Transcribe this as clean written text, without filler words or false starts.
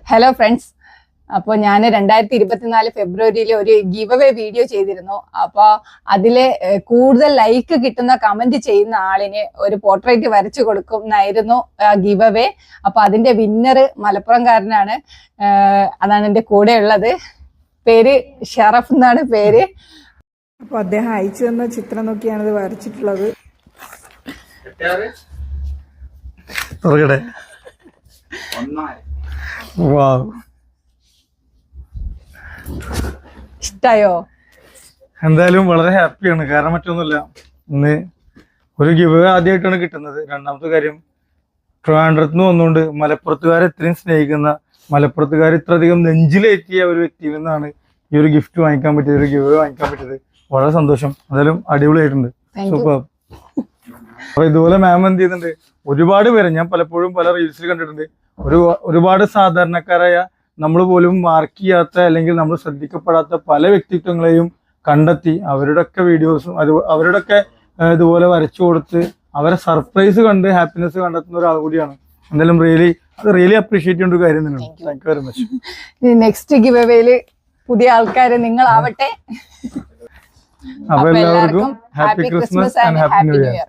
Hello friends, അപ്പോൾ ഞാൻ 2024 ഫെബ്രുവരിയിൽ ഒരു ഗിവ് അവേ വീഡിയോ ചെയ്തിരുന്നു. അപ്പോൾ അതില് കൂടുതൽ ലൈക്ക് കിട്ടുന്ന കമന്റ് ചെയ്യുന്ന ആളിന് ഒരു പോർട്രേറ്റ് വരച്ചു കൊടുക്കും എന്നായിരുന്നു ഗിവ് അവേ. അപ്പൊ അതിന്റെ വിന്നർ മലപ്പുറംകാരനാണ്. അതാണ് എൻ്റെ കൂടെ ഉള്ളത്. പേര് ഷറഫ് എന്നാണ് പേര്. അപ്പൊ അദ്ദേഹം അയച്ചു തന്ന ചിത്രം നോക്കിയാണ് ഇത് വരച്ചിട്ടുള്ളത്. ഇഷ്ടായോ? എന്തായാലും വളരെ ഹാപ്പിയാണ്. കാരണം മറ്റൊന്നുമില്ല, ഇന്ന് ഒരു ഗിവ് ആദ്യമായിട്ടാണ് കിട്ടുന്നത്. രണ്ടാമത്തെ കാര്യം, ട്രിവാൻഡ്രത്ത് നിന്ന് വന്നുകൊണ്ട് മലപ്പുറത്തുകാരെ ഇത്രയും സ്നേഹിക്കുന്ന, മലപ്പുറത്തുകാർ ഇത്രയധികം നെഞ്ചിലേറ്റിയ ഒരു വ്യക്തിയിൽ നിന്നാണ് ഈ ഒരു ഗിഫ്റ്റ് വാങ്ങിക്കാൻ പറ്റിയത്, ഒരു ഗിവ് വാങ്ങിക്കാൻ പറ്റിയത്. വളരെ സന്തോഷം. എന്തായാലും അടിപൊളിയായിട്ടുണ്ട്, സൂപ്പർ. അപ്പൊ ഇതുപോലെ മാം എന്ത് ചെയ്യുന്നുണ്ട്, ഒരുപാട് പേര് ഞാൻ പലപ്പോഴും പല റീൽസിൽ കണ്ടിട്ടുണ്ട്. ഒരുപാട് സാധാരണക്കാരായ, നമ്മൾ പോലും മാർക്ക് ചെയ്യാത്ത അല്ലെങ്കിൽ നമ്മൾ ശ്രദ്ധിക്കപ്പെടാത്ത പല വ്യക്തിത്വങ്ങളെയും കണ്ടെത്തി അവരുടെയൊക്കെ വീഡിയോസും അവരുടെയൊക്കെ ഇതുപോലെ വരച്ചു കൊടുത്ത് അവരെ സർപ്രൈസ് കണ്ട് ഹാപ്പിനെസ് കണ്ടെത്തുന്ന ഒരാൾ കൂടിയാണ്. എന്തായാലും റിയലി അപ്രീഷിയേറ്റ് ചെയ്യേണ്ട ഒരു കാര്യം തന്നെയാണ്. Thank you very much. Next give അവേയില് പുതിയ ആൾക്കാര് നിങ്ങളാവട്ടെ. അപ്പൊ എല്ലാവർക്കും happy Christmas and happy new year.